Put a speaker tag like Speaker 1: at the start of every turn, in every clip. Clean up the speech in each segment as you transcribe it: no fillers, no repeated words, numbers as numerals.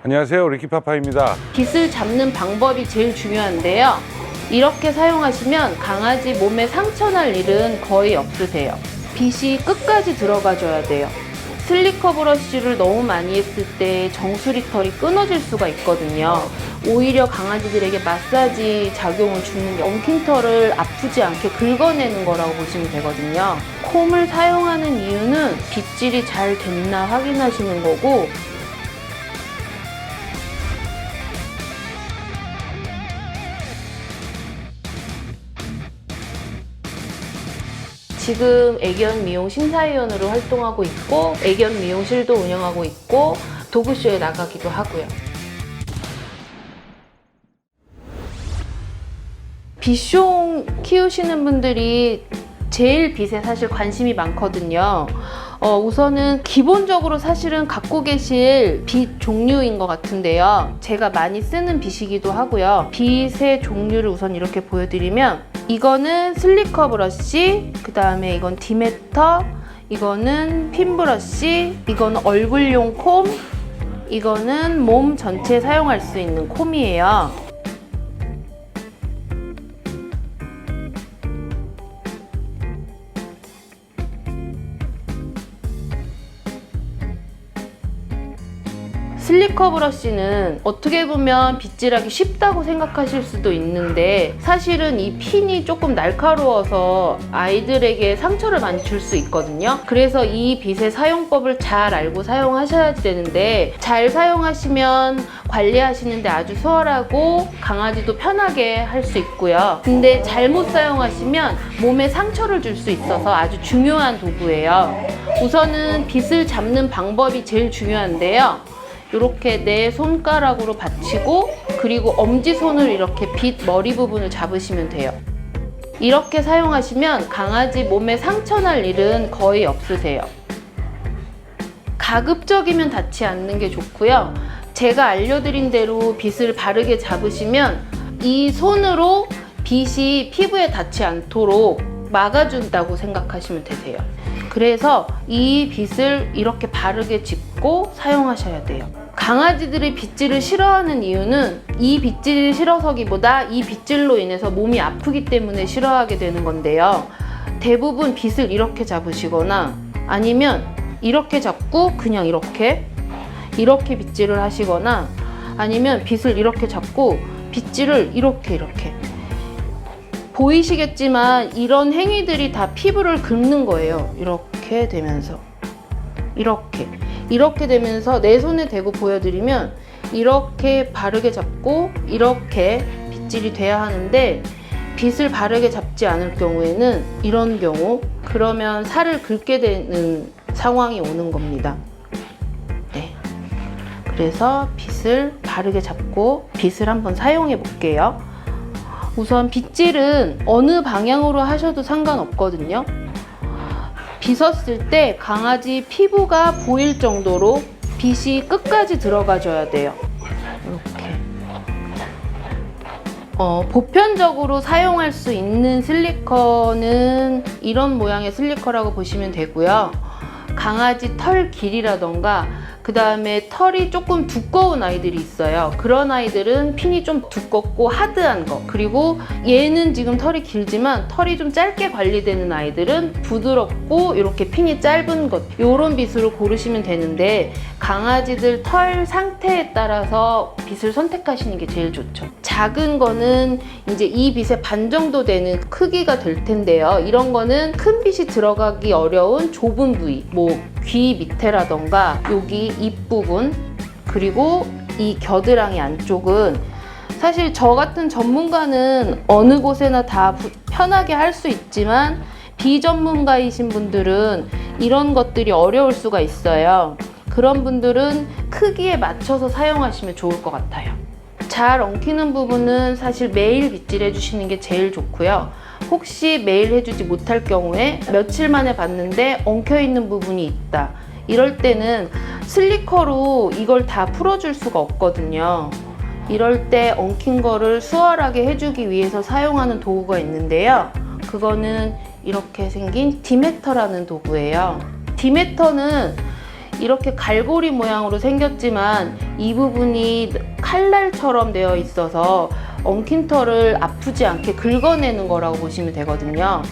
Speaker 1: 안녕하세요, 리키파파입니다.
Speaker 2: 빗을 잡는 방법이 제일 중요한데요. 이렇게 사용하시면 강아지 몸에 상처 날 일은 거의 없으세요. 빗이 끝까지 들어가줘야 돼요. 슬리커 브러쉬를 너무 많이 했을 때 정수리 털이 끊어질 수가 있거든요. 오히려 강아지들에게 마사지 작용을 주는 게 엉킨 털을 아프지 않게 긁어내는 거라고 보시면 되거든요. 콤을 사용하는 이유는 빗질이 잘 됐나 확인하시는 거고, 지금 애견 미용 심사위원으로 활동하고 있고 애견 미용실도 운영하고 있고 도그쇼에 나가기도 하고요. 빗숑 키우시는 분들이 제일 빗에 사실 관심이 많거든요. 우선은 기본적으로 사실은 갖고 계실 빗 종류인 것 같은데요. 제가 많이 쓰는 빗이기도 하고요. 빗의 종류를 우선 이렇게 보여드리면, 이거는 슬리커 브러쉬, 그 다음에 이건 디메터, 이거는 핀 브러쉬, 이거는 얼굴용 콤, 이거는 몸 전체에 사용할 수 있는 콤이에요. 슬리커 브러쉬는 어떻게 보면 빗질하기 쉽다고 생각하실 수도 있는데, 사실은 이 핀이 조금 날카로워서 아이들에게 상처를 많이 줄 수 있거든요. 그래서 이 빗의 사용법을 잘 알고 사용하셔야 되는데, 잘 사용하시면 관리하시는데 아주 수월하고 강아지도 편하게 할 수 있고요. 근데 잘못 사용하시면 몸에 상처를 줄 수 있어서 아주 중요한 도구예요. 우선은 빗을 잡는 방법이 제일 중요한데요. 이렇게 내 손가락으로 받치고, 그리고 엄지손을 이렇게 빗 머리 부분을 잡으시면 돼요. 이렇게 사용하시면 강아지 몸에 상처 날 일은 거의 없으세요. 가급적이면 닿지 않는 게 좋고요. 제가 알려드린 대로 빗을 바르게 잡으시면 이 손으로 빗이 피부에 닿지 않도록 막아준다고 생각하시면 되세요. 그래서 이 빗을 이렇게 바르게 짚고 사용하셔야 돼요. 강아지들이 빗질을 싫어하는 이유는 이 빗질이 싫어서기보다 이 빗질로 인해서 몸이 아프기 때문에 싫어하게 되는 건데요. 대부분 빗을 이렇게 잡으시거나 아니면 이렇게 잡고 그냥 이렇게 빗질을 하시거나, 아니면 빗을 이렇게 잡고 빗질을 이렇게 보이시겠지만 이런 행위들이 다 피부를 긁는 거예요. 이렇게 되면서 이렇게 되면서 내 손에 대고 보여드리면 이렇게 바르게 잡고 이렇게 빗질이 돼야 하는데, 빗을 바르게 잡지 않을 경우에는 이런 경우, 그러면 살을 긁게 되는 상황이 오는 겁니다. 네. 그래서 빗을 바르게 잡고 빗을 한번 사용해 볼게요. 우선 빗질은 어느 방향으로 하셔도 상관없거든요. 빗었을 때 강아지 피부가 보일 정도로 빗이 끝까지 들어가줘야 돼요. 이렇게. 보편적으로 사용할 수 있는 슬리커는 이런 모양의 슬리커라고 보시면 되고요. 강아지 털 길이라던가, 그 다음에 털이 조금 두꺼운 아이들이 있어요. 그런 아이들은 핀이 좀 두껍고 하드한 거, 그리고 얘는 지금 털이 길지만 털이 좀 짧게 관리되는 아이들은 부드럽고 이렇게 핀이 짧은 것, 요런 빗으로 고르시면 되는데, 강아지들 털 상태에 따라서 빗을 선택하시는 게 제일 좋죠. 작은 거는 이제 이 빗의 반 정도 되는 크기가 될 텐데요. 이런 거는 큰 빗이 들어가기 어려운 좁은 부위, 귀 밑에라던가 여기 입 부분, 그리고 이 겨드랑이 안쪽은 사실 저 같은 전문가는 어느 곳에나 다 편하게 할 수 있지만, 비전문가이신 분들은 이런 것들이 어려울 수가 있어요. 그런 분들은 크기에 맞춰서 사용하시면 좋을 것 같아요. 잘 엉키는 부분은 사실 매일 빗질 해주시는 게 제일 좋고요. 혹시 매일 해주지 못할 경우에 며칠 만에 봤는데 엉켜있는 부분이 있다, 이럴 때는 슬리커로 이걸 다 풀어줄 수가 없거든요. 이럴 때 엉킨 거를 수월하게 해주기 위해서 사용하는 도구가 있는데요. 그거는 이렇게 생긴 디메터라는 도구예요. 디메터는 이렇게 갈고리 모양으로 생겼지만 이 부분이 칼날처럼 되어 있어서 엉킨 털을 아프지 않게 긁어내는 거라고 보시면 되거든요.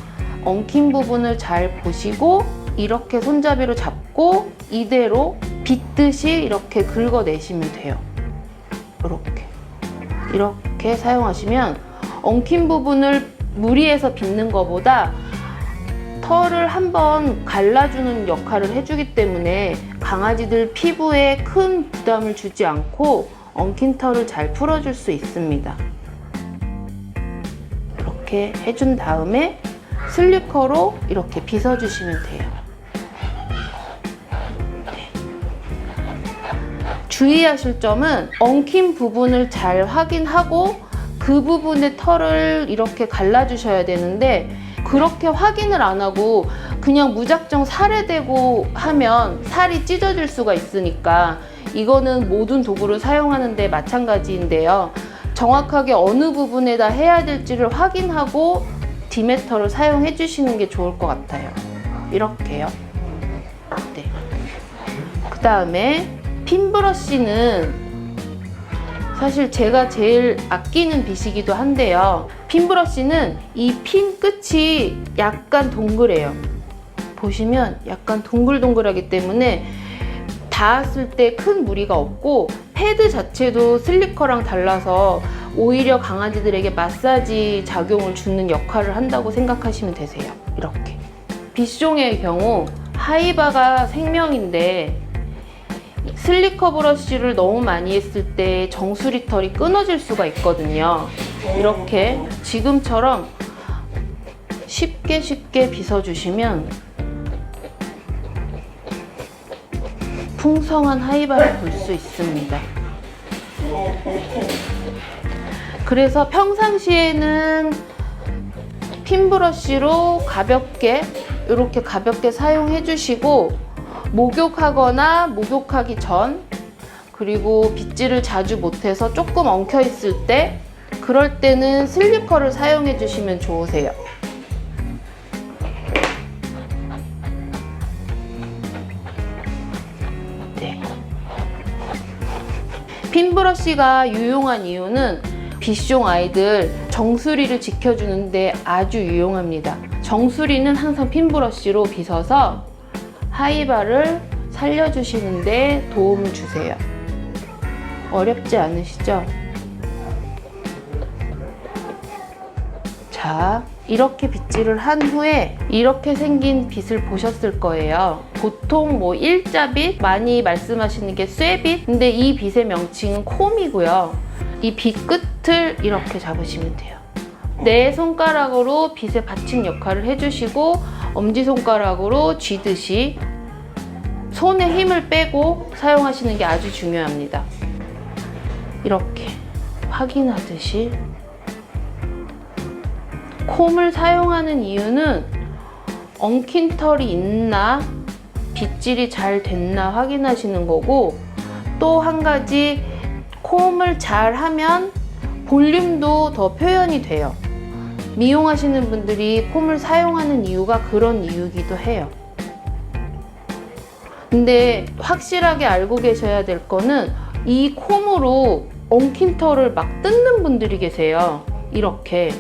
Speaker 2: 엉킨 부분을 잘 보시고 이렇게 손잡이로 잡고 이대로 빗듯이 이렇게 긁어내시면 돼요. 이렇게 사용하시면 엉킨 부분을 무리해서 빗는 것보다 털을 한번 갈라주는 역할을 해주기 때문에 강아지들 피부에 큰 부담을 주지 않고 엉킨 털을 잘 풀어줄 수 있습니다. 이렇게 해준 다음에 슬리커로 이렇게 빗어주시면 돼요. 주의하실 점은 엉킨 부분을 잘 확인하고 그 부분의 털을 이렇게 갈라주셔야 되는데 그렇게 확인을 안 하고 그냥 무작정 살에 대고 하면 살이 찢어질 수가 있으니까 이거는 모든 도구를 사용하는데 마찬가지인데요. 정확하게 어느 부분에다 해야 될지를 확인하고 디메터를 사용해 주시는 게 좋을 것 같아요. 이렇게요. 네. 그 다음에 핀 브러쉬는 사실 제가 제일 아끼는 빗이기도 한데요. 핀 브러쉬는 이 핀 끝이 약간 동그래요. 보시면 약간 동글동글하기 때문에 닿았을 때 큰 무리가 없고 패드 자체도 슬리커랑 달라서 오히려 강아지들에게 마사지 작용을 주는 역할을 한다고 생각하시면 되세요. 이렇게. 빗숑의 경우 하이바가 생명인데 슬리커 브러쉬를 너무 많이 했을 때 정수리 털이 끊어질 수가 있거든요. 이렇게 지금처럼 쉽게 빗어주시면 풍성한 하이바를 볼 수 있습니다. 그래서 평상시에는 핀 브러쉬로 이렇게 가볍게 사용해 주시고 목욕하거나 목욕하기 전 그리고 빗질을 자주 못해서 조금 엉켜 있을 때 그럴 때는 슬리커를 사용해 주시면 좋으세요. 네. 핀 브러쉬가 유용한 이유는 빗숑 아이들 정수리를 지켜주는데 아주 유용합니다. 정수리는 항상 핀 브러쉬로 빗어서 하이바를 살려주시는데 도움을 주세요. 어렵지 않으시죠? 자, 이렇게 빗질을 한 후에 이렇게 생긴 빗을 보셨을 거예요. 보통 뭐 일자빗, 많이 말씀하시는 게 쇠빗, 근데 이 빗의 명칭은 콤이고요. 이 빗 끝을 이렇게 잡으시면 돼요. 내 손가락으로 빗의 받침 역할을 해주시고 엄지손가락으로 쥐듯이 손에 힘을 빼고 사용하시는 게 아주 중요합니다. 이렇게 확인하듯이. 콤을 사용하는 이유는 엉킨 털이 있나 빗질이 잘 됐나 확인하시는 거고, 또 한 가지 콤을 잘 하면 볼륨도 더 표현이 돼요. 미용하시는 분들이 콤을 사용하는 이유가 그런 이유이기도 해요. 근데 확실하게 알고 계셔야 될 거는 이 콤으로 엉킨 털을 막 뜯는 분들이 계세요. 이렇게.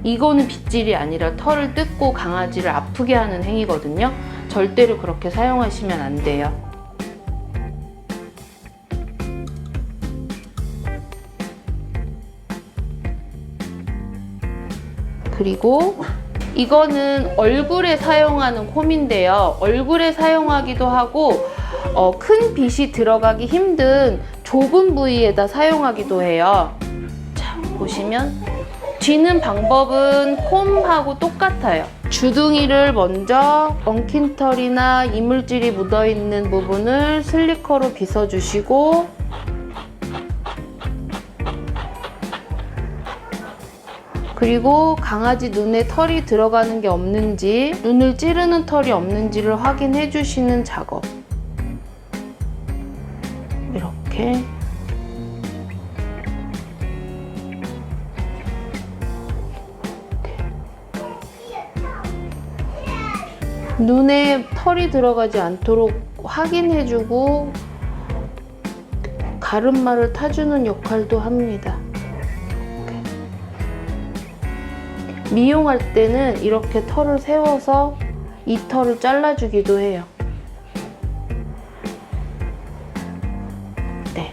Speaker 2: 이거는 빗질이 아니라 털을 뜯고 강아지를 아프게 하는 행위거든요. 절대로 그렇게 사용하시면 안 돼요. 그리고 이거는 얼굴에 사용하는 콤인데요. 얼굴에 사용하기도 하고 큰 빗이 들어가기 힘든 좁은 부위에다 사용하기도 해요. 자, 보시면 쥐는 방법은 콤하고 똑같아요. 주둥이를 먼저 엉킨 털이나 이물질이 묻어있는 부분을 슬리커로 빗어주시고, 그리고 강아지 눈에 털이 들어가는 게 없는지, 눈을 찌르는 털이 없는지를 확인해 주시는 작업. 이렇게. 눈에 털이 들어가지 않도록 확인해주고 가름마를 타주는 역할도 합니다. 미용할 때는 이렇게 털을 세워서 이 털을 잘라주기도 해요. 네.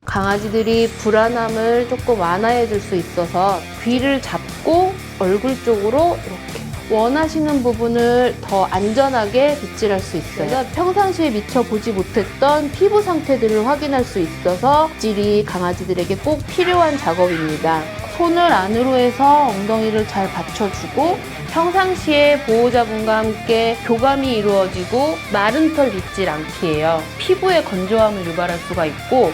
Speaker 2: 강아지들이 불안함을 조금 완화해 줄 수 있어서 귀를 잡고 얼굴 쪽으로 이렇게 원하시는 부분을 더 안전하게 빗질할 수 있어요. 평상시에 미처 보지 못했던 피부 상태들을 확인할 수 있어서 빗질이 강아지들에게 꼭 필요한 작업입니다. 손을 안으로 해서 엉덩이를 잘 받쳐주고 평상시에 보호자분과 함께 교감이 이루어지고 마른 털 빗질 않기예요. 피부에 건조함을 유발할 수가 있고